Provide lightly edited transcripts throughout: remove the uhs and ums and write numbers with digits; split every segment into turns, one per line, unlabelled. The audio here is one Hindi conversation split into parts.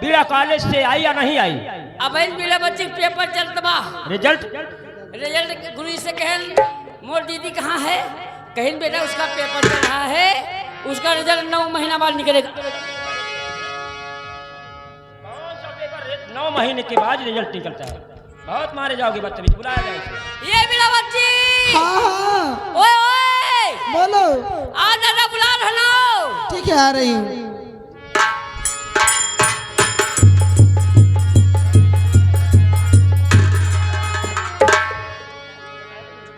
बीड़ा कॉलेज से आई या नहीं आई?
अब इन बीड़ा बच्चे पेपर चलत बा।
रिजल्ट
गुरु से कहन मोर दीदी कहाँ है, कहीं बेटा उसका पेपर चल रहा है, उसका रिजल्ट 9 महीना बाद निकलेगा।
9 महीने के बाद रिजल्ट निकलता है। बहुत मारे जाओगे बदतमीज, बुलाया जाए।
ये बीड़ा बच्ची।
हाँ हाँ
ओए ओए
बोलो।
आ दादा बुला रहा हूँ।
ठीक है आ रही हूँ।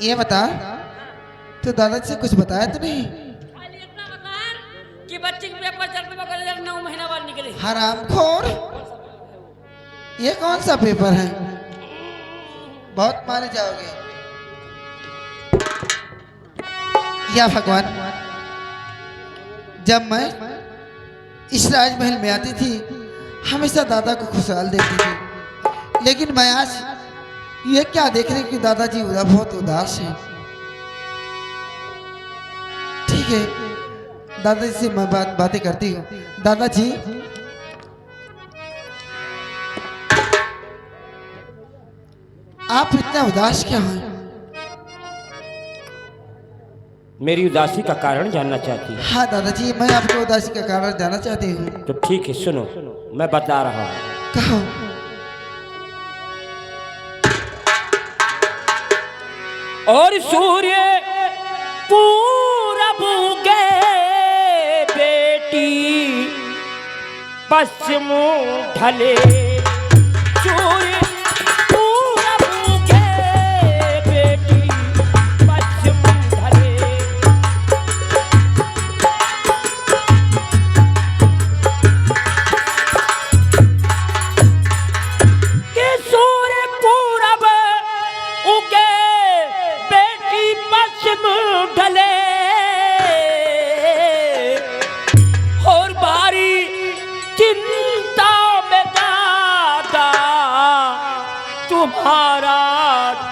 ये बता तो दादाजी से कुछ बताया तो नहीं?
खाली इतना बता कि बच्चे के पेपर चलते मगर रिजल्ट 9 महीना बाद निकले।
हरामखोर, ये कौन सा पेपर है? बहुत मारे जाओगे। या भगवान, जब मैं इस राजमहल में आती थी हमेशा दादा को खुशहाल देखती थी, लेकिन मैं आज ये क्या देख रही कि दादाजी बहुत उदास हैं। ठीक है, दादाजी से मैं बातें करती हूँ। दादाजी, आप इतना उदास क्या हैं?
मेरी उदासी का कारण जानना चाहती है?
हाँ दादाजी, मैं आपको उदासी का कारण जानना चाहती हूँ।
तो ठीक है, सुनो, मैं बता रहा हूँ।
कहो।
और सूर्य पूरब उगे बेटी पश्चिम ढले, सूर्य पूरब उगे बेटी पश्चिम ढले, कि सूर्य पूरब उगे पश्चिम ढले, और बारी चिंता में दादा तुम्हारा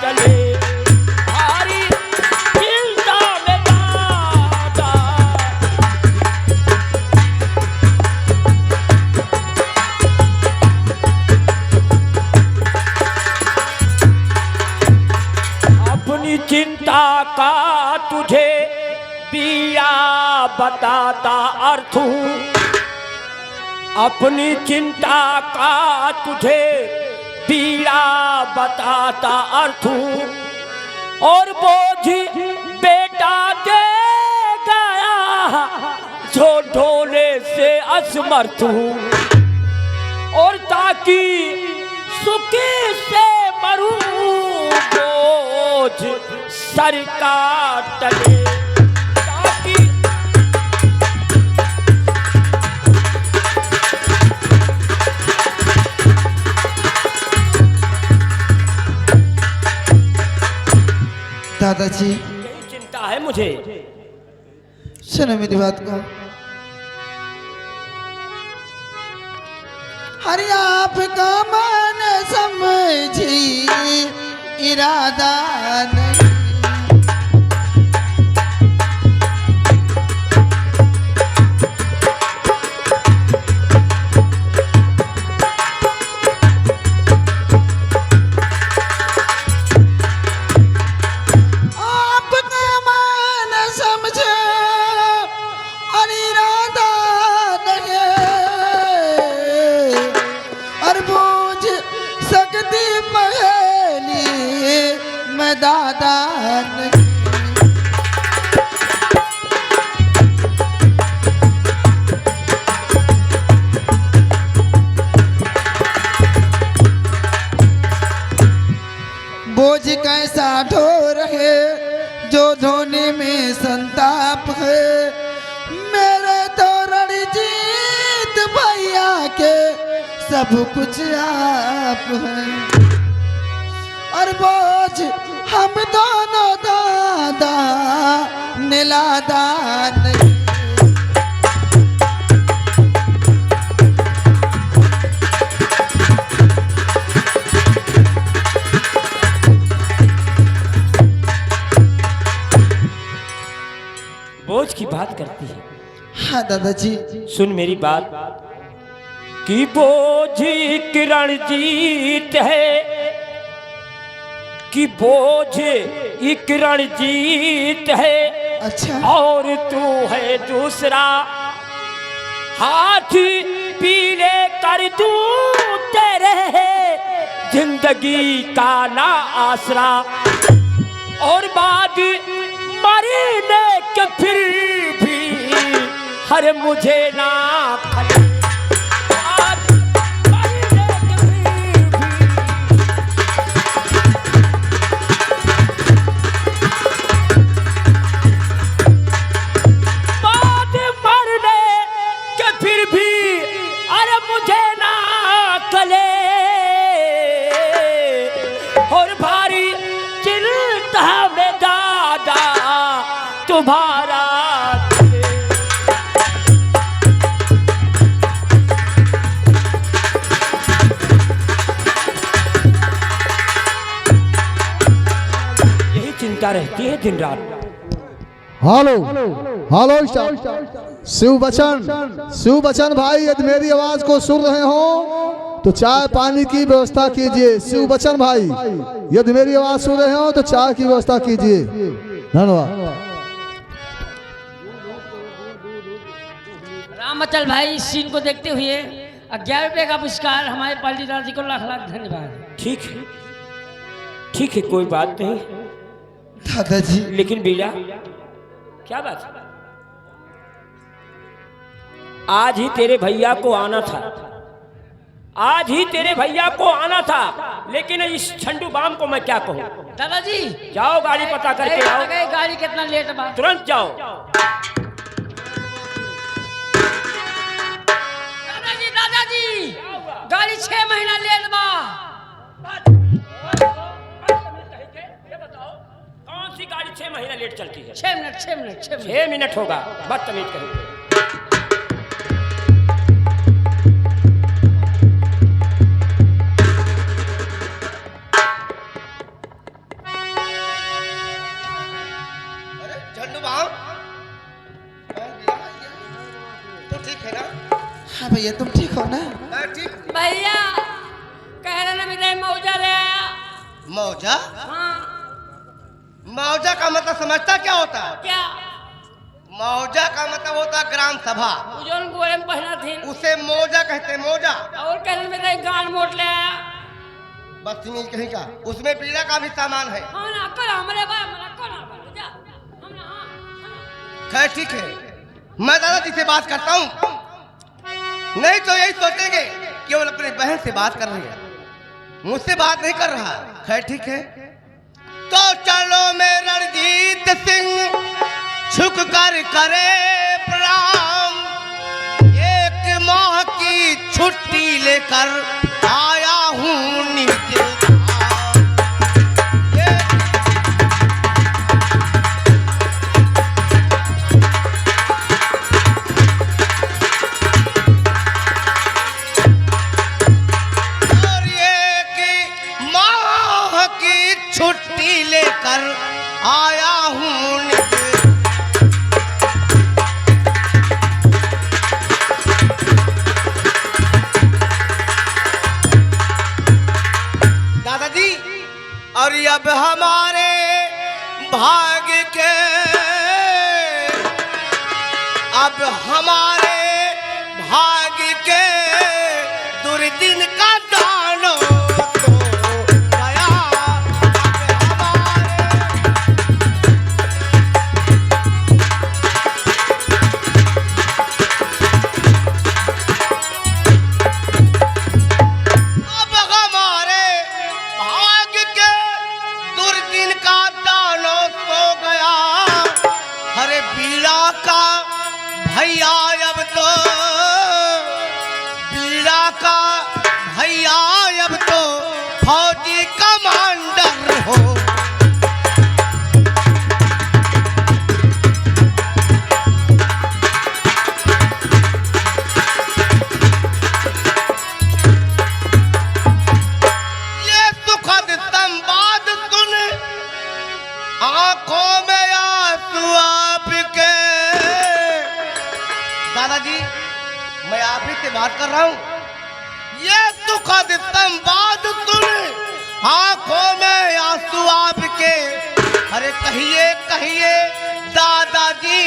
चले, बारी चिंता में दादा। अपनी चिंता का तुझे बीड़ा बताता अर्थ हूँ, अपनी चिंता का तुझे बीड़ा बताता अर्थ हूँ, और बोझ बेटा दे गया जो ढोले से असमर्थ हूँ, और ताकि सुखी से मरूं बोझ सरकार टले, ताकि
दादाजी,
यही चिंता है मुझे।
सुनो मेरी बात को। अरे आपका मन समझी इरादा नहीं, आपका मन समझे और इरादा नहीं, और बूझ सकती पहेली मैं दादा नहीं। बोझ कैसा ढो रहे जो धोने में संताप है, मेरे तो रणजीत भैया के सब कुछ आप हैं, और बोझ हम दोनों दादा नीलादा नहीं।
बोझ की बात करती है।
हाँ दादाजी।
सुन मेरी बात, कि बोझ किरण जीत है, कि बोझ किरण जीत है,
अच्छा
और तू है दूसरा, हाथ पीले कर दूं तेरे जिंदगी का ना आसरा, और बाद मरने के फिर भी हर मुझे ना खले, बाद मरने के फिर भी बाद मरने के फिर भी अरे मुझे ना कले, और भारी चिंता में दादा तुम्हारा यही चिंता रहती है दिन रात।
हेलो हेलो शिव बच्चन भाई, यदि मेरी आवाज को सुन रहे हो तो चाय पानी की व्यवस्था कीजिए। शिव बच्चन भाई, यदि मेरी आवाज सुन रहे हो तो चाय की व्यवस्था कीजिए। धन्यवाद।
रामचल भाई, इस सीन को देखते हुए 11 रुपये का पुरस्कार हमारे पालीदार जी को लाख लाख धन्यवाद।
ठीक है कोई बात नहीं
दादाजी।
लेकिन बीड़ा क्या बात है, आज ही तेरे भैया को आना था, आज ही तेरे भैया को आना था, लेकिन इस छंडू बाम को मैं क्या कहूँ।
दादाजी
जाओ गाड़ी पता करके आओ,
गाड़ी कितना लेट बा,
तुरंत जाओ।
दादाजी गाड़ी 6 महीना लेट बा।
कौन सी गाड़ी 6 महीना लेट चलती है?
6
मिनट होगा, बदतमीज कहेंगे।
तो ठीक है ना?
हाँ भैया तुम ठीक हो ना?
ठीक।
भैया कह रहे ना मेरा मौजा ले आया।
मौजा?
हाँ।
मौजा का मतलब समझता क्या होता है?
क्या?
मौजा का मतलब होता है ग्राम सभा।
उजोन गोरे में पहना थी,
उसे मौजा कहते हैं, मौजा।
और कह रहे मेरा गान मोट ले आया।
बदतमीज कहीं का, उसमें पीड़ा का भी सामान है।
हाँ ना कर हमारे भाई हमारा कौन आ जा हम ना। हाँ
खैर ठीक है, मैं दादाजी से बात करता हूँ, नहीं तो यही सोचेंगे केवल अपने बहन से बात कर रही है, मुझसे बात नहीं कर रहा। खैर ठीक है, तो चलो मैं रणजीत सिंह झुक कर करे प्रणाम, एक माह की छुट्टी लेकर आया हूँ नीचे। और ये कि माह की छुट्टी लेकर आया हूँ नीचे। दादाजी, और अब हमारे भाग्य के, अब हमारे भाग्य के दुर्दिन का दानो तो गया। अब हमारे भाग्य के दुर्दिन का दानो सो गया। हरे बीड़ा का भैया अब तो, बीड़ा का भैया अब तो फौजी कमांडर हो। ये सुखद संवाद सुन आंखों में आंसू आपके। दादाजी, मैं आप ही से बात कर रहा हूँ, सुखद संवाद सुन आंखों में आंसू आपके। अरे कहिए कहिए दादाजी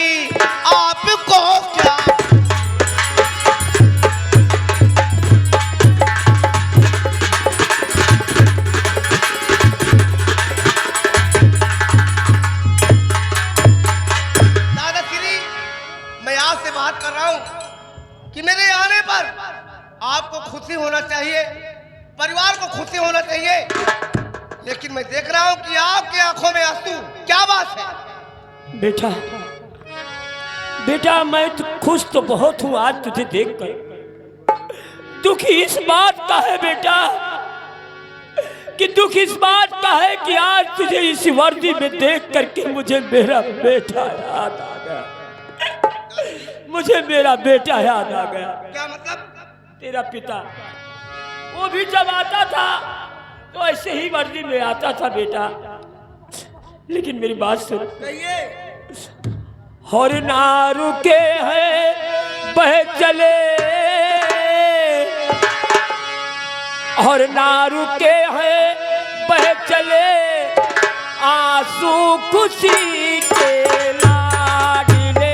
आपको क्या। दादाश्री मैं आपसे बात कर रहा हूं कि मेरे आने पर आपको खुशी होना चाहिए, परिवार को खुशी होना चाहिए, लेकिन मैं देख रहा हूं कि आपकी आंखों में आंसू। क्या बात है?
बेटा बेटा मैं तो खुश तो बहुत हूं आज तुझे देखकर। दुख इस बात का है बेटा कि दुख इस बात का है कि आज तुझे इस वर्दी में देख करके मुझे मेरा बेटा याद आ गया। मुझे मेरा बेटा याद आ गया।
क्या मतलब?
तेरा पिता वो भी जब आता था तो ऐसे ही वर्दी में आता था बेटा। लेकिन मेरी बात सुन, और ना रुके हैं बह चले, और ना रुके हैं बह चले आंसू खुशी के लाडले।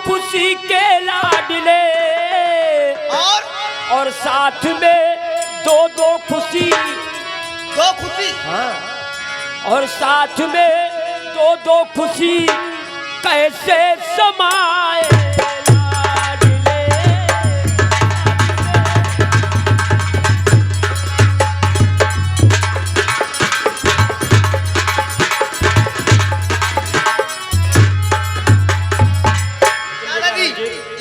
खुशी के लाडले और साथ में दो दो खुशी।
दो खुशी?
हाँ। और साथ में दो दो खुशी कैसे समाए लाडले।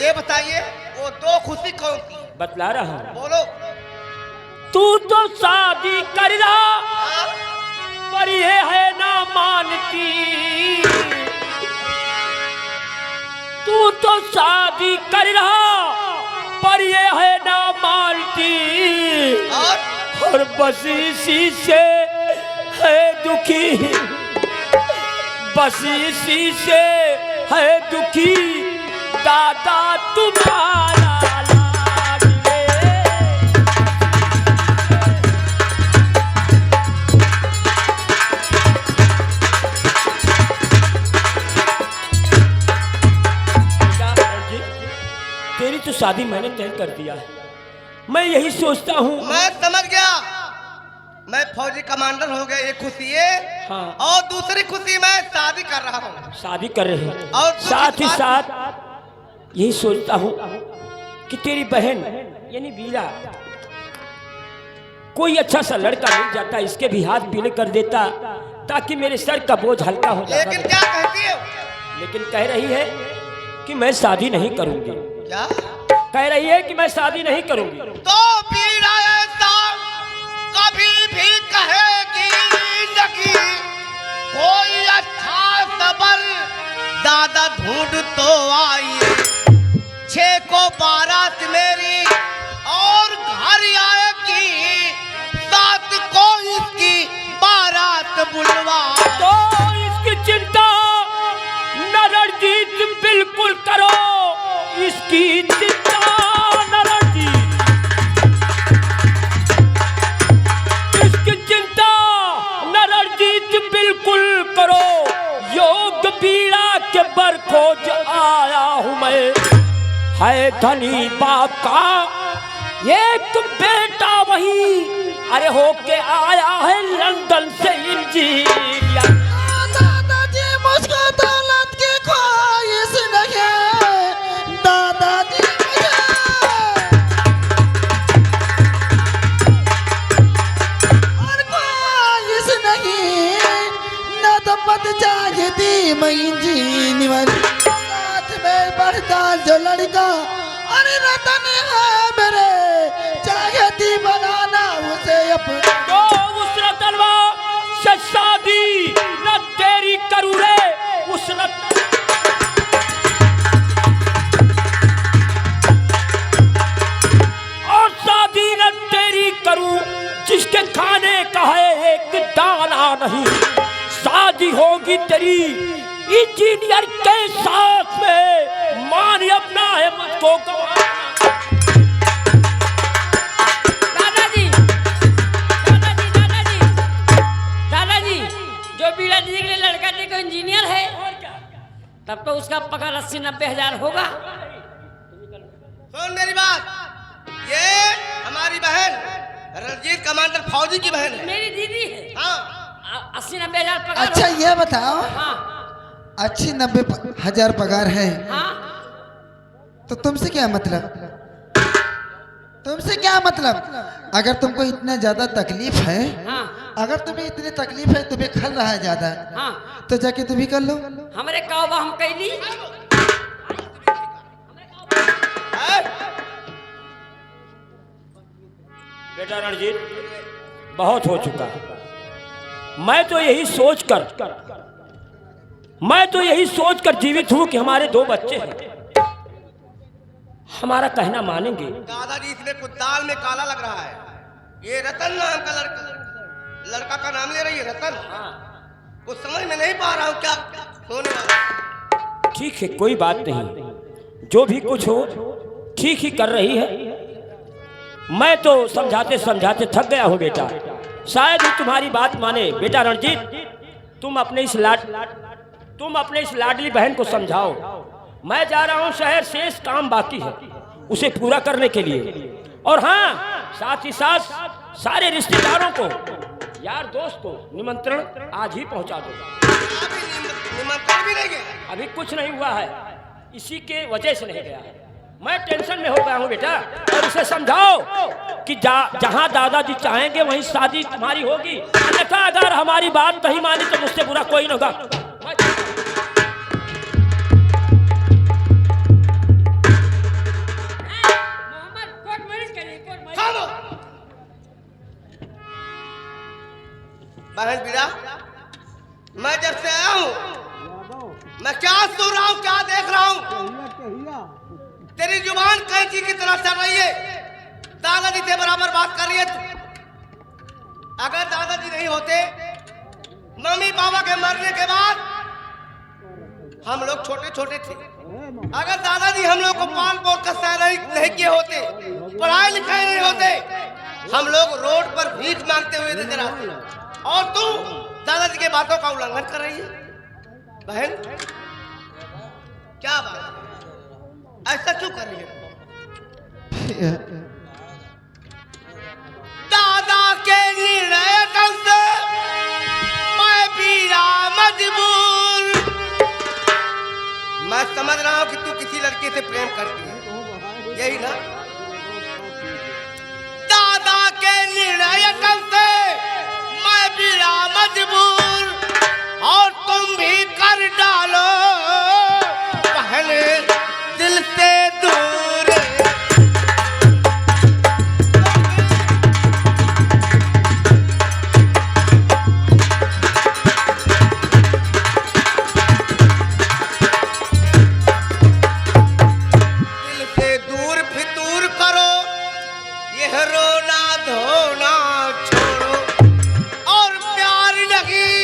ये बताइए वो दो खुशी कौन सी?
बतला रहा हूँ,
बोलो।
तू तो शादी कर रहा पर ये है ना मानती। तू तो शादी कर रहा पर ये है ना मानती। और बस इसी से है दुखी, बस इसी से है दुखी दादा तुम्हारा लाडले। तेरी तो शादी मैंने तय कर दिया है। मैं यही सोचता हूँ।
मैं समझ गया, मैं फौजी कमांडर हो गया, एक खुशी है।
हाँ।
और दूसरी खुशी मैं शादी कर रहा हूँ।
शादी कर रहे हैं
और
साथ ही साथ यही सोचता हूँ कि तेरी बहन यानी वीरा कोई अच्छा सा लड़का मिल जाता, इसके भी हाथ पीले कर देता ताकि मेरे सर का बोझ हल्का हो जाता।
लेकिन क्या कहती है?
लेकिन कह रही है कि मैं शादी नहीं करूंगी।
क्या
कह रही है कि मैं शादी नहीं करूंगी।
तो वीरा ऐसा कभी भी कहेगी नहीं। कोई अच्छा सबर दादा ढूंढ तो आइए। 6 को बारात मेरी और घर आएगी, 7 को इसकी बारात बुलवा।
तो इसकी चिंता न रणजीत बिल्कुल करो, इसकी चिंता न रणजीत, इसकी चिंता न रणजीत बिल्कुल करो। योग पीड़ा के बर खोज आया हूँ मैं, है धनी बाप का एक बेटा वही, अरे होके आया है लंदन से इंजीनियर।
दादाजी मुझको दौलत की ख्वाहिश नहीं, दादाजी और ख्वाहिश नहीं, न तो पद चाहती मैं इंजीनियर, साथ में बढ़ता जो लड़का अरे रतन है मेरे, चाहती बनाना उसे अपना।
तो उस रतनवा से शादी न तेरी करूँ रे, उस को गंवाना।
दादाजी दादाजी जो बीड़ा दीदी के लिए लड़का देखो इंजीनियर है, तब तो उसका पगार 80-90 हजार होगा।
सुन मेरी बात, ये हमारी बहन रणजीत कमांडर फौजी की बहन है।
मेरी दीदी है।
हाँ
80-90 हजार पगार
अच्छा ये बताओ,
हाँ
80-90 हजार पगार है,
हाँ
तो तुमसे क्या मतलब? तुमसे क्या मतलब? अगर तुमको इतना ज्यादा तकलीफ है,
हाँ
अगर तुम्हें इतनी तकलीफ है, तुम्हें खल रहा है ज्यादा,
हाँ
तो जाके तुम ही कर लो।
हमारे काबा हम कैली।
बेटा रणजीत, बहुत हो चुका। मैं तो यही सोचकर जीवित हूं कि हमारे 2 बच्चे हैं। हमारा कहना मानेंगे?
दादाजी इसमें कुछ दाल में काला लग रहा है। ये रतन नाम का लड़का का नाम ले रही है, रतन। कुछ समझ में नहीं पा रहा हूँ क्या होने वाला।
ठीक है, कोई बात नहीं, जो भी कुछ हो ठीक ही कर रही है। मैं तो समझाते समझाते थक गया हूँ बेटा, शायद ही तुम्हारी बात माने। बेटा रणजीत, तुम अपने इस लाडली बहन को समझाओ। मैं जा रहा हूँ शहर, शेष काम बाकी है उसे पूरा करने के लिए। और हाँ, साथ ही साथ सारे रिश्तेदारों को, यार दोस्त को निमंत्रण आज ही पहुंचा दो।
निमंत्रण भी नहीं गया?
अभी कुछ नहीं हुआ है, इसी के वजह से नहीं गया है। मैं टेंशन में हो गया हूँ बेटा। और उसे समझाओ कि जहाँ दादाजी चाहेंगे वहीं शादी तुम्हारी होगी। अन्यथा अगर हमारी बात नहीं मानी तो मुझसे बुरा कोई नहीं होगा।
मोहम्मद कोर्ट मैरिज करिए, कोर्ट मैरिज।
खामो। बहन बीरा, मैं जब से आया हूँ मैं क्या सुन रहा हूँ, क्या देख रहा हूँ? तेरी जुबान कैंची की तरह चल रही है। दादाजी से बराबर बात कर रही है तू। अगर दादाजी नहीं होते, मम्मी पापा के मरने के बाद हम लोग छोटे छोटे थे। अगर दादाजी हम लोग को पाल पोल कर नहीं किए होते, पढ़ाई लिखाई नहीं होते, हम लोग रोड पर भीख मांगते हुए नजर आते। और तू दादाजी के बातों का उल्लंघन कर रही है। बहन क्या बात है? ऐसा क्यों कर रही है? दादा के निर्णय से मैं बीरा मजबूर। मैं समझ रहा हूं कि तू किसी लड़की से प्रेम करती है, यही ना? दादा के निर्णय से मैं बीरा मजबूर, और तुम भी कर डालो बहन दिल से दूर। दिल से दूर फितूर करो, यह रोना धोना छोड़ो, और प्यार नहीं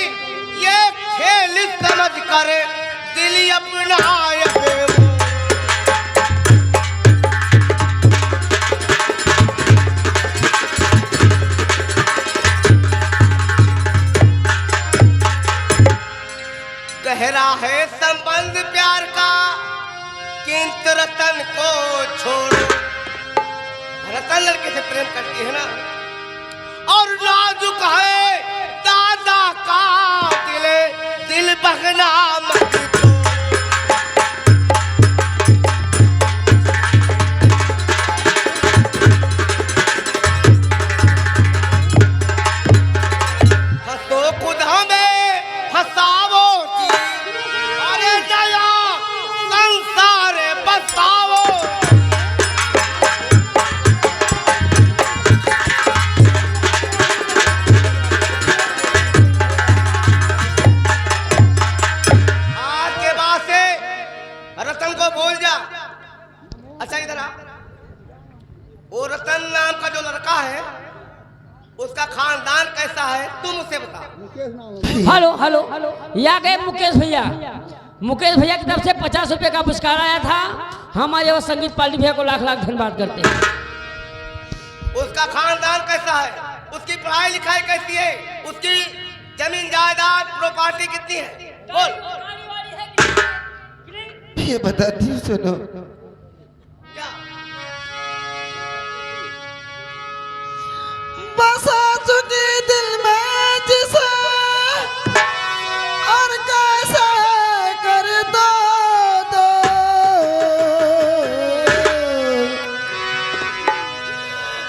ये खेल समझ कर दिल अपना गहरा है संबंध प्यार का, किंतु रतन को छोड़ो। रतन लड़के से प्रेम करती है ना, और नाजुक है दादा का दिल बहना मत दो। हंसो खुद हमें हंसावो जी, अरे नया संसार बसावो। आज के बाद से रतन को भूल जा। अच्छा इधर आ, वो रतन नाम का जो लड़का है उसका खानदान कैसा है तुम उसे बता।
हेलो हेलो, यहाँ गए मुकेश भैया। मुकेश भैया की तरफ से 50 रुपए का पुरस्कार आया था। हमारे वो संगीत पाली भैया को लाख लाख धन्यवाद करते हैं।
उसका खानदान कैसा है, उसकी पढ़ाई लिखाई कैसी है, उसकी जमीन जायदाद प्रॉपर्टी कितनी है, बोल।
ये बताती हूँ, सुनो।
क्या?
बसा चुकी दिल में जिसे और कैसे कर दो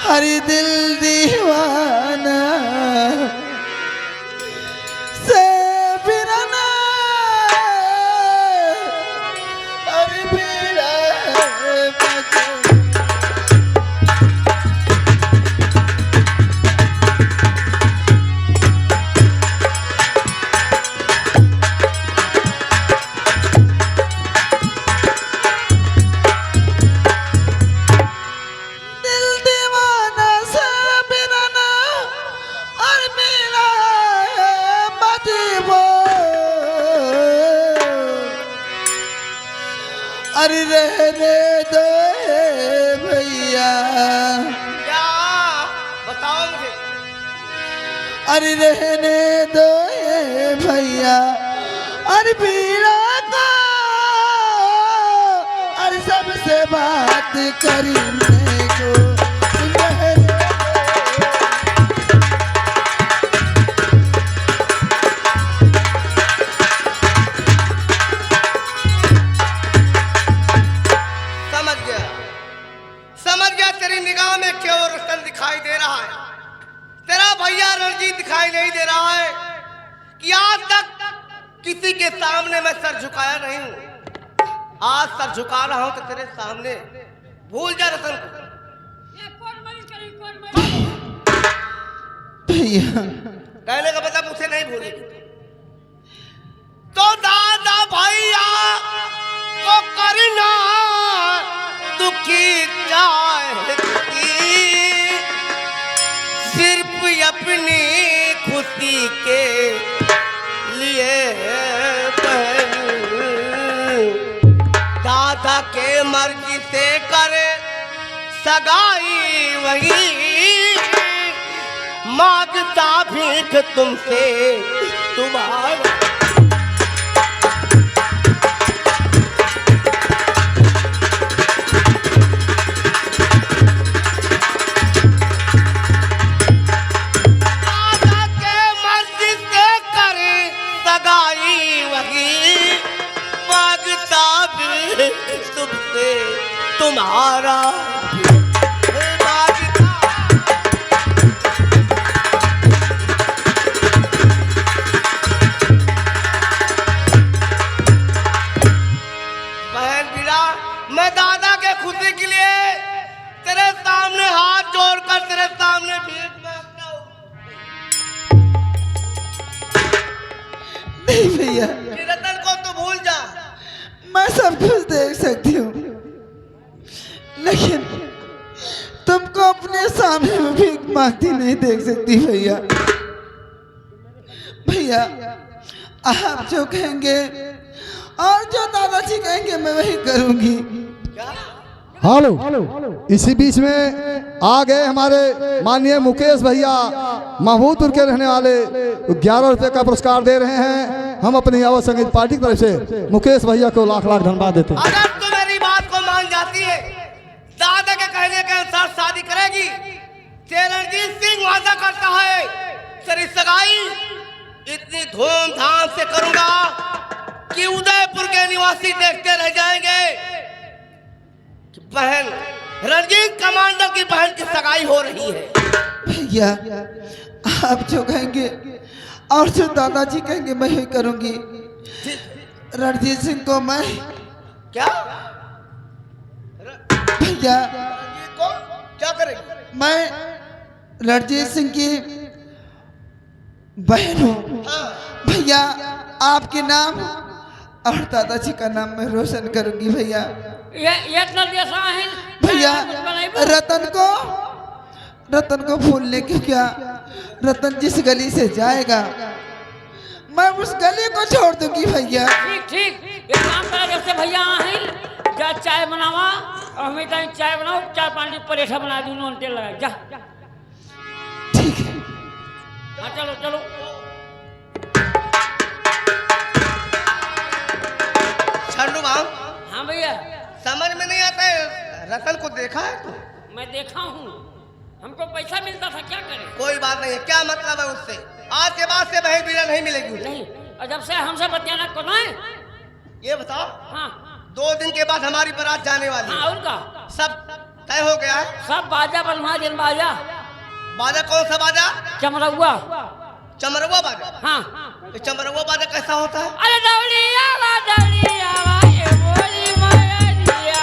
हरी दिल दीवाना से बिरना हरी पीड़ा बचे। दिल दीवाना से बिरना और पीड़ा बचे वो। अरे रहने दो भैया,
क्या बताओ मुझे।
अरे रहने दो भैया, अरे पीड़ा का अरे सबसे बात करने को रहने दो।
समझ गया तेरी निगाह में क्यों रोशन दिखाई दे रहा है। तेरा भैया रणजीत दिखाई नहीं दे रहा है कि आज तक किसी के सामने मैं सर झुकाया नहीं हूं। आज सर झुका रहा हूं तो तेरे सामने। भूल जा रतन को।
भैया
कहने का मतलब मुझे नहीं भूलेगी। तो दादा भैया को करना दुखी चाहती, सिर्फ अपनी खुशी के लिए बहन। दादा के मर्जी से करे सगाई वही, मांगता भीख तुमसे तुम्हारा। तुमसे तुम्हारा बहन बिरा, मैं दादा के खुशी के लिए तेरे सामने हाथ जोड़कर तेरे सामने भीख मांगता हूँ।
नहीं भैया,
रतन को तो भूल जा।
मैं सब कुछ देख सकती हूँ, लेकिन तुमको अपने सामने में भीख मांगती नहीं देख सकती भैया। भैया आप जो कहेंगे और जो दादाजी कहेंगे मैं वही करूंगी।
हेलो, इसी बीच में आ गए हमारे माननीय मुकेश भैया, महमूदपुर के रहने वाले। 11 रुपए का पुरस्कार दे रहे हैं हम अपनी आवाज संगीत पार्टी की तरफ से। मुकेश भैया को लाख लाख धन्यवाद देते हैं।
अगर तू मेरी बात को मान जाती है, दादा के कहने के अनुसार शादी करेगी, रणजीत सिंह वादा करता है तेरी सगाई इतनी धूमधाम से करूंगा कि उदयपुर के निवासी देखते रह जाएंगे कि बहन रणजीत कमांडर की बहन की सगाई हो रही है।
भैया आप जो कहेंगे और जो दादाजी कहेंगे मैं वही करूंगी। रणजीत सिंह को मैं
क्या
भैया
रणजीत को क्या करेगी?
मैं रणजीत सिंह की बहन हूँ
हाँ।
भैया। आपके नाम और दादाजी का नाम मैं रोशन करूंगी भैया।
ये इतना देशा है
भैया रतन को भूलने की क्या, रतन जिस गली से जाएगा मैं उस गली को छोड़ दूंगी भैया।
ठीक ठीक, एक काम करा जैसे भैया हैं जा चाय बनावा और हमें चाय बनाओ, 4-5 परेठा बना दूँ, नून तेल लगा जा।
ठीक है।
हाँ चलो चलो।
छंडू बाबू,
हाँ भैया,
समझ में नहीं आता है, रतन को देखा है तू?
मैं देखा हूँ, हमको पैसा मिलता था, क्या करें?
कोई बात नहीं है, क्या मतलब है उससे? आज के बाद से बहन बीरा नहीं मिलेगी उसे।
नहीं, और जब से हमसे बतियाना कौन है?
ये बताओ,
हाँ
2 दिन के बाद हमारी बारात जाने वाली
हाँ,
है,
और का
सब तय हो गया है।
सब बाजा बनवा दिन बाजा,
बाजा कौन सा बाजा?
चमरौआ।
चमरवा बाजा।
हाँ,
ये चमरवा बाजा कैसा होता है?
अरे दौड़िया वा ये बोली माया दिया।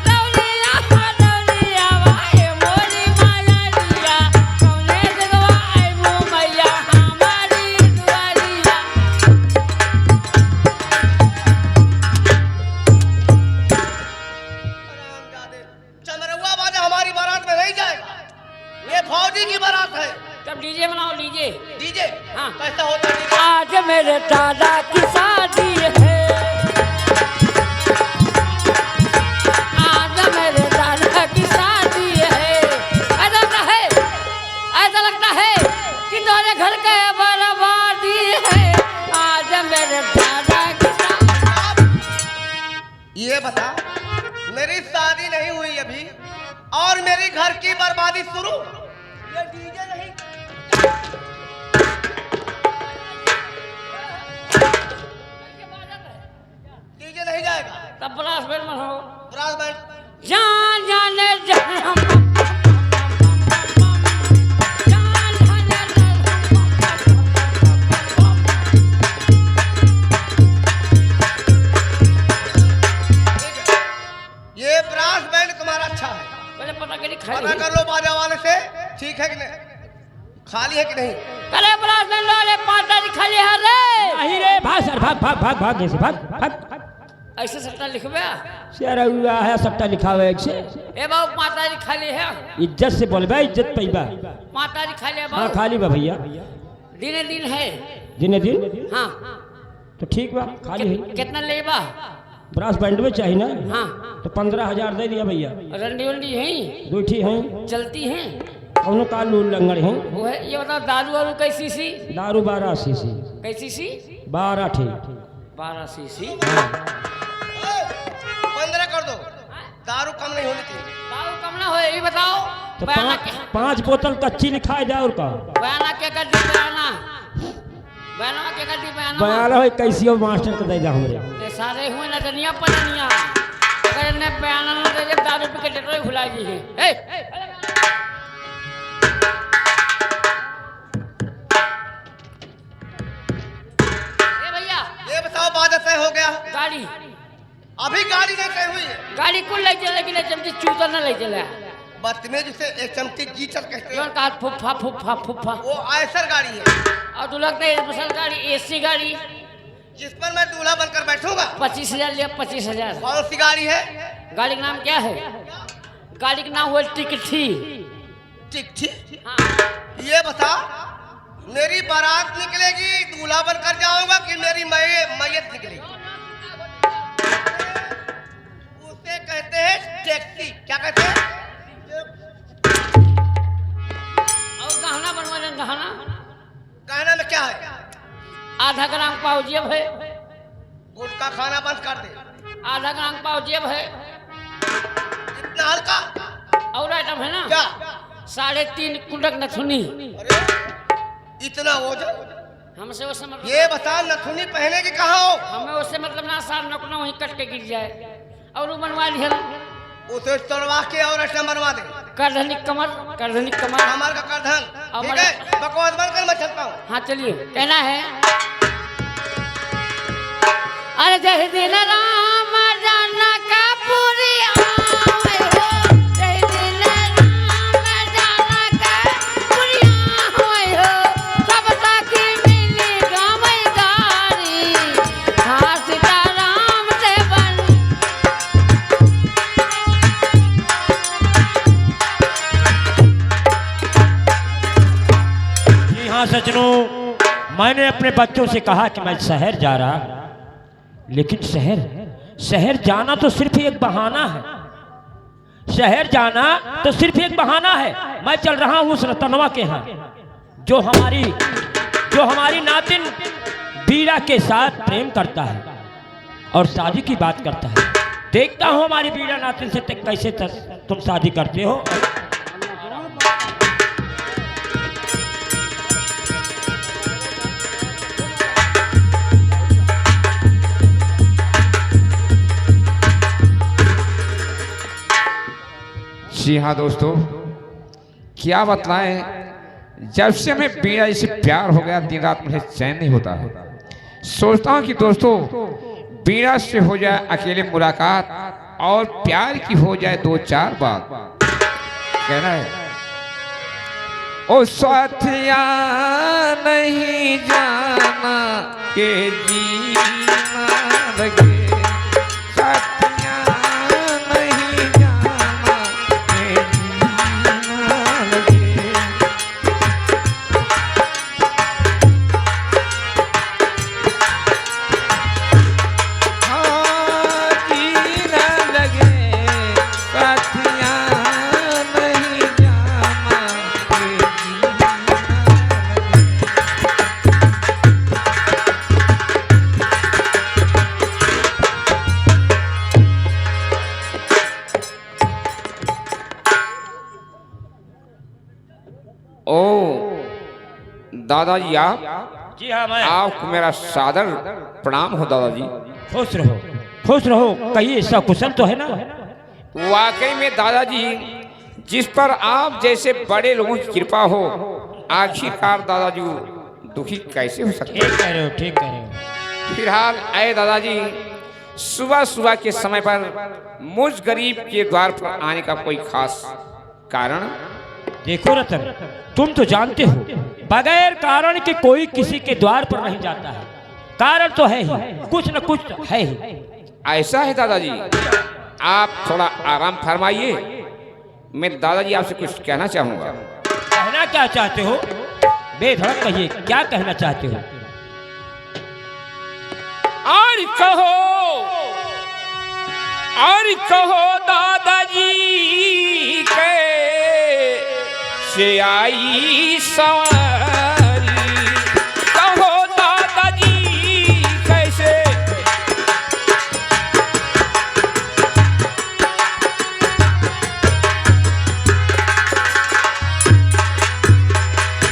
दौड़िया वा ये बोली माया दिया, कौने जगवा आई मो मैया हमारी दुआरिया।
चमरवा बाजा हमारी बारात में नहीं जाएगा, ये फौजी की बारात है।
तब डीजे बनाओ, डीजे।
डीजे
हाँ।
कैसा होता है डीजे?
आज मेरे दादा की शादी है, आज मेरे दादा की शादी है। ऐसा लगता है कि तुम्हारे घर का बर्बादी है। आज मेरे दादा की शादी।
ये बता, मेरी शादी नहीं हुई अभी और मेरी घर की बर्बादी शुरू। ये डीजे नहीं, डीजे नहीं जाएगा।
तब ब्रास बैंड में हो,
ब्रास बैंड।
जान जाने जान
ये ब्रास बैंड तुम्हारा अच्छा है,
पहले पता करी
पता
खाली
कर लो बाजा वाले से, ठीक है कि नहीं, खाली है कि नहीं।
करे ब्रास बैंड वाले पाता खाली है रे।
नहीं रे, भाग सर, भाग भाग भाग भाग ऐसे भाग भाग।
ऐसे सट्टा लिखबे?
शेर हुआ है सबटा लिखा हुआ है एक से।
ए बाबू माताजी खाली है,
इज्जत से बोलबे, इज्जत पैबा।
माताजी खाली है
हाँ
बाबू।
खाली बा भैया,
दिने दिन है।
दिने दिन
हाँ,
तो ठीक बा, खाली है।
कितना लेबा?
ब्रास बैंड में चाहिए ना,
हाँ,
तो 15,000 दे दिया भैया।
रंडी वंडी है,
2 ठी हैं,
चलती हैं।
कौनो का लूल लंगड़ हैं।
वो है, ये बताओ दारू वारू कैसी सी?
दारू 12 सीसी,
कैसी सी?
12 ठी।
12 सीसी।
15 कर दो, दारू कम नहीं होनी चाहिए।
दारू कम ना हो, ये बताओ।
तो
बयाना
5 बोतल कच्ची लिखाए जाए और का
बयाना क्या कर दी? बयाना बयाना क्या कर दी?
बयान हो कैसियो मास्टर को दे जा हमरे।
ये सारे हुए ना दुनिया पनिया, अगर इन्हें बयाना ना दे दारू पी के टेटो भुला जी है। भैया
ये बताओ, बाजा तय हो गया?
गाड़ी
अभी गाड़ी नहीं तय हुई है।
गाड़ी कुल ले चले कि चमची चूतर ना ले चले।
बदतमीज जिसे एक चमची जीचर कहते हैं,
कहा फुफ्फा फुफ्फा फुफ्फा।
वो आयसर गाड़ी है,
और तू लगता है स्पेशल गाड़ी, एसी गाड़ी।
जिस पर मैं दूल्हा बनकर बैठूंगा।
25,000 लिया, 25,000।
कौन सी गाड़ी है?
गाड़ी का नाम क्या है? गाड़ी का नाम हुआ टिकठी।
टिकठी।
हाँ,
ये बता, मेरी बारात निकलेगी, दूल्हा बनकर जाऊंगा कि मेरी मैयत निकलेगी? उसे कहते हैं टैक्सी। क्या कहते हैं?
और गहना बनवा लें, गहना।
गहना में क्या है?
आधा ग्राम पाव जेब है,
गुटखा खाना बंद कर दे।
आधा ग्राम पाव जेब है।
इतना हल्का?
और आइटम है ना?
क्या?
3.5 कुंडक नथुनी।
अरे इतना वजन?
हमसे उससे मतलब,
ये बता, नथुनी पहने की कहाँ हो?
हमें उससे मतलब ना, सार नकना वहीं कट के गिर जाए। और वो बनवा लिया
उसे तोड़वा के और ऐसा बनवा दे।
करधनी कमर, करधनी कमर।
हमार का करधन, ठीक है? बकवास बंद कर, मैं चलता हूँ।
हाँ चलिए, कहना है अरे जय दिन राम जनक पुरी आए हो, जय दिन राम जनक पुरी आए हो, सब सखी मिली गमैदारी, हाँ सीताराम से बन।
जी हाँ सज्जनों, मैंने अपने बच्चों से कहा कि मैं शहर जा रहा, लेकिन शहर जाना तो सिर्फ एक बहाना है। शहर जाना तो सिर्फ एक बहाना है। मैं चल रहा हूँ उस रतनवा के यहाँ जो हमारी नातिन बीरा के साथ प्रेम करता है और शादी की बात करता है। देखता हूँ हमारी बीरा नातिन से कैसे तुम शादी करते हो।
जी हाँ दोस्तों, क्या बतलाएं, जब से हमें बीरा से प्यार हो गया दिन रात मुझे चैन नहीं होता है। सोचता हूँ कि दोस्तों बीरा से हो जाए अकेले मुलाकात और प्यार की हो जाए दो चार बात। कहना है ओ साथिया नहीं जाना के जीना लगे, साथिया नहीं जाना के जीना लगे। हाँ जीना लगे, साथिया नहीं जाना के जीना लगे। ओ दादाजी, आप
जी हाँ, मैं
आपको मेरा सादर प्रणाम हो दादाजी।
खुश रहो। कहिए सकुशल तो है ना?
वाकई में दादाजी, जिस पर आप जैसे बड़े लोगों की कृपा हो, आखिरकार दादाजी दुखी कैसे हो सकते
ठीक कह रहे हो, ठीक कह रहे हो।
फिलहाल आए दादाजी, सुबह सुबह के समय पर मुझ गरीब के द्वार पर आने का कोई खास कारण?
देखो रतन, तुम तो जानते हो बगैर कारण के कोई किसी के द्वार पर नहीं जाता है। कारण तो है ही, कुछ न कुछ तो है ही।
ऐसा है दादाजी, आप थोड़ा आराम फरमाइए। मैं दादाजी आपसे कुछ कहना चाहूँगा।
कहना क्या चाहते हो? बेधड़क कहिए, क्या कहना चाहते हो?
और कहो दादाजी के से आई सवारी, कहो दादाजी कैसे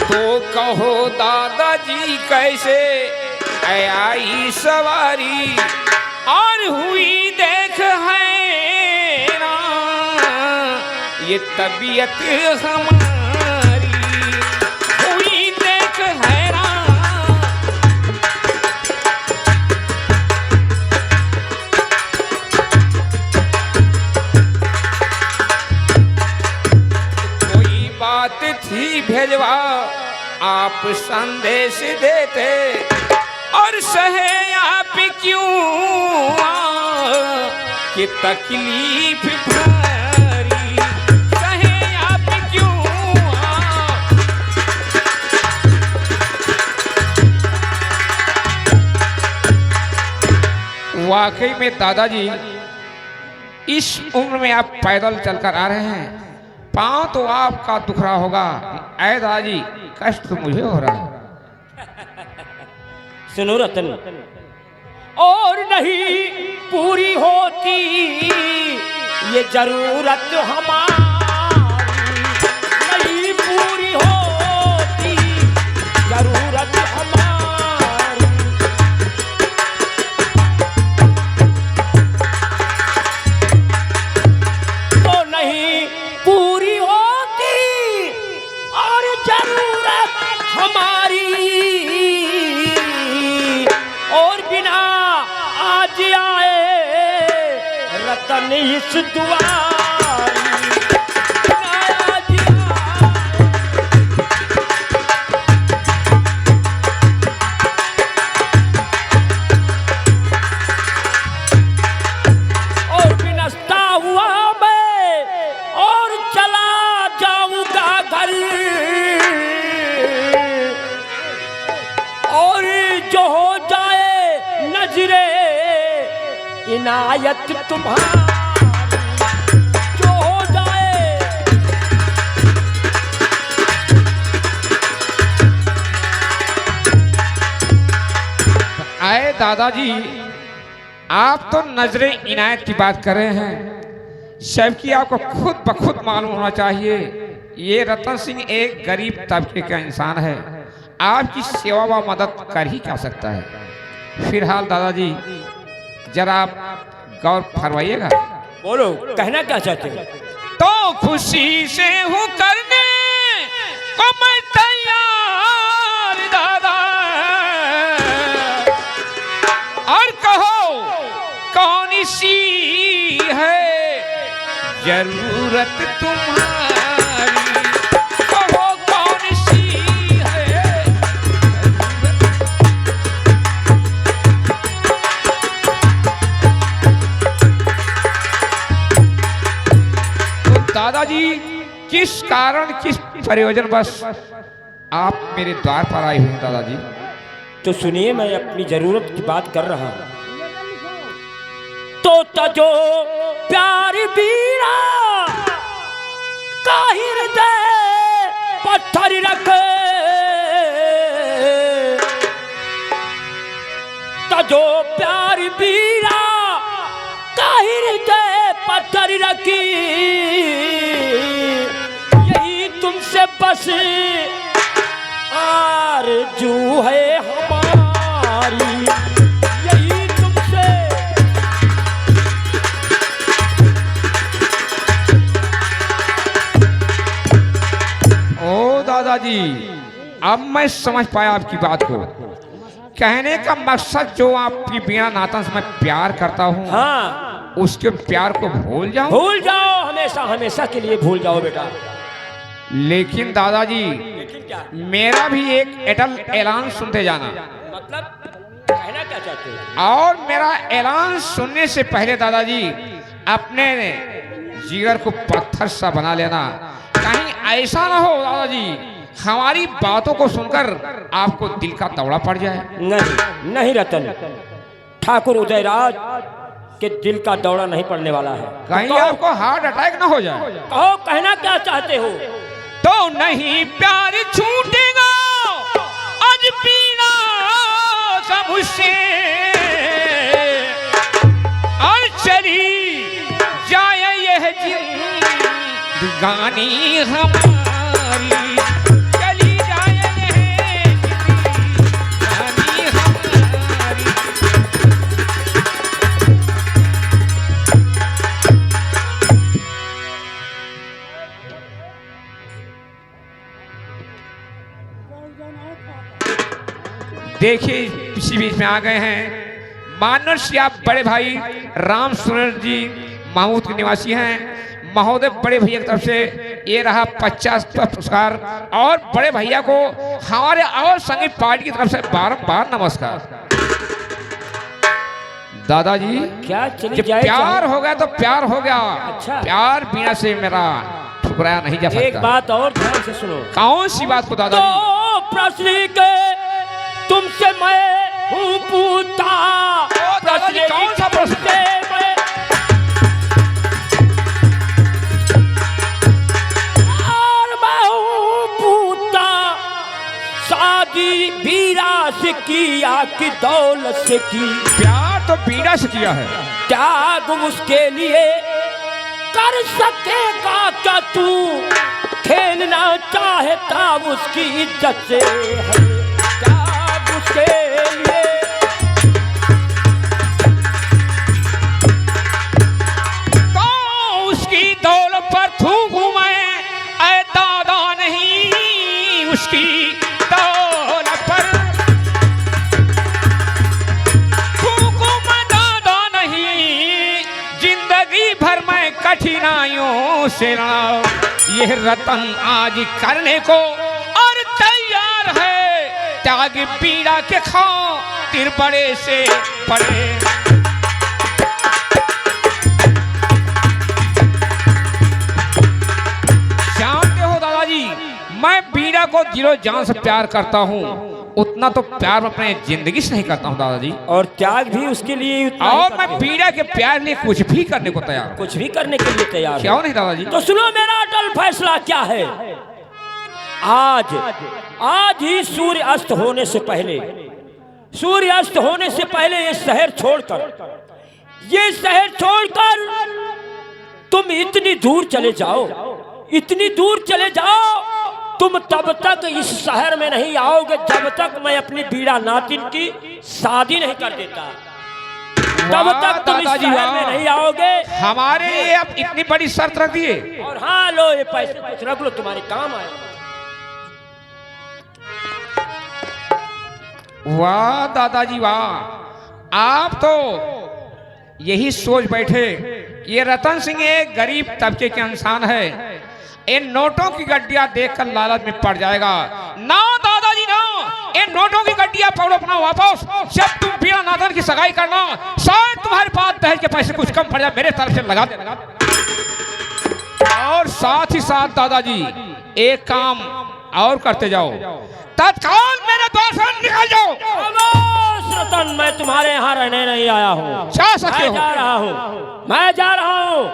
तो कहो दादाजी कैसे आई सवारी, और हुई देख है ना ये तबीयत हमारी, हुई देख है ना। कोई बात थी भेजवा आप संदेश देते, और सहे आप क्यों कि तकलीफ भारी, सहे आप क्यों। वाकई में दादाजी, इस उम्र में आप पैदल चलकर आ रहे हैं, पाँव तो आपका दुख रहा होगा। ऐ दादाजी, कष्ट तो मुझे हो रहा है।
सुनो रतन, और नहीं पूरी होती ये जरूरत हमारी, नहीं पूरी होती जरूरत हमारी। तो नहीं पूरी होती और जरूरत हमारी, और बिना आज आए रतन इस दुआरी, बिना आज आए। और बिनस्ता हुआ मैं और चला जाऊंगा घर, और इनायत तुम्हारी जो हो जाए।
आए दादाजी, आप तो नजरे इनायत की बात कर रहे हैं, जबकि आपको खुद ब खुद मालूम होना चाहिए ये रतन सिंह एक गरीब तबके का इंसान है, आपकी सेवा व मदद कर ही क्या सकता है। फिलहाल दादाजी जरा आप गौर फरमाइएगा।
बोलो, कहना क्या चाहते हो?
तो खुशी से हूँ करने को मैं तैयार दादा, और कहो कौन सी है जरूरत तुम्हारी, कहो कौन सी है तो दादाजी किस कारण किस प्रयोजन बस आप मेरे द्वार पर आए हुए हैं दादाजी?
तो सुनिए, मैं अपनी जरूरत की बात कर रहा हूं। तो तजो प्यार बीरा काहिर दे पत्थर रख, तजो प्यार बीरा काहिर दे पत्थर रखी, यही तुमसे बस आरज़ू है हमारी, यही तुमसे।
ओ दादाजी, अब मैं समझ पाया आपकी बात को। कहने का मकसद जो आपकी बीणा नातन से मैं प्यार करता हूँ,
हाँ,
उसके प्यार को भूल जाऊं।
भूल जाओ, हमेशा हमेशा के लिए भूल जाओ बेटा।
लेकिन दादाजी,
लेकिन क्या
मेरा भी एक अटल ऐलान सुनते जाना।
मतलब, कहना क्या चाहते हो?
और मेरा ऐलान सुनने से पहले दादाजी अपने जिगर को पत्थर सा बना लेना। कहीं ऐसा ना हो दादाजी हमारी बातों को सुनकर आपको दिल का दौड़ा पड़ जाए।
नहीं नहीं रतन, ठाकुर उदयराज के दिल का दौड़ा नहीं पड़ने वाला है।
कहीं आपको हार्ट अटैक ना हो जाए।
कहो, कहना क्या चाहते हो?
तो नहीं प्यार छूटेगा आज पीना सब मुझसे, और चली जाए यह जिंदगानी हमारी, चली जाए यह जिंदगानी हमारी। देखिए, इसी बीच में आ गए हैं मानव से आप बड़े भाई राम सुंदर जी महमूद के निवासी हैं। महोदय बड़े भैया की तरफ से ये रहा 50 पुरस्कार, और बड़े भैया को हमारे और संगीत पार्टी की तरफ से बारंबार नमस्कार। दादाजी,
क्या चली
जब
जाए?
प्यार हो गया तो प्यार हो गया।
अच्छा।
प्यार बिना से मेरा ठुकराया नहीं जा सकता।
एक बात और ध्यान से सुनो।
कौन सी बात को दादाजी?
तो प्रश्न के तुमसे मैं हूँ पूछता,
दादाजी कौन सा प्रश्न?
मैं और मैं हूँ पूछता, शादी बीरा से किया कि दौलत से की?
प्यार तो बीड़ा से किया है।
त्याग उसके लिए कर सकेगा क्या तू? खेलना चाहता उसकी इज्जत से है, त्याग उसके लिए।
तो उसकी दौलत पर थूकूं मैं, ऐ दादा नहीं उसकी दौलत पर थूकूं मैं दादा नहीं, जिंदगी भर मैं कठिनाइयों से लड़ा। यह रतन आज करने को और तैयार है, त्याग पीड़ा के खातिर बड़े से पड़े। जानते हो दादाजी, मैं बीड़ा को दिलो जान से प्यार करता हूँ, उतना तो प्यार मैं अपने जिंदगी से नहीं करता हूँ दादाजी।
और त्याग भी उसके लिए उतना ही
और
करते
मैं
हो।
बीड़ा के प्यार लिए कुछ भी करने को तैयार हूँ।
कुछ भी करने के लिए तैयार हो।
क्यों नहीं दादाजी?
तो सुनो मेरा अटल फैसला क्या है। आज ही सूर्य अस्त होने से पहले, सूर्य अस्त होने से पहले ये शहर छोड़कर तुम इतनी दूर चले जाओ, इतनी दूर चले जाओ। तुम तब तक इस शहर में नहीं आओगे जब तक मैं अपनी बीड़ा नातिन की शादी नहीं कर देता। तब तक तुम इस
दादाजी
शहर में नहीं आओगे।
हमारे लिए आप इतनी बड़ी शर्त रख दिए।
और हाँ लो ये पैसे कुछ रख लो, तुम्हारे काम आए।
वाह दादाजी वाह, आप तो यही सोच बैठे कि ये रतन सिंह एक गरीब तबके के इंसान है, इन नोटों की गड्डियां देखकर लालच में पड़ जाएगा। ना दादाजी ना, इन नोटों की गड्डियां पकड़ो अपना वापस। जब तुम बीड़ा नाथन की सगाई करना, शायद तुम्हारे पास दहेज के पैसे कुछ कम पड़ जाए, मेरे तरफ से लगा देना। और साथ ही साथ दादाजी एक काम और करते जाओ, तत्काल मेरे द्वार से निकल जाओ।
रतन, मैं तुम्हारे यहाँ रहने नहीं आया हूँ।
जा सकते हो।
मैं जा रहा हूँ।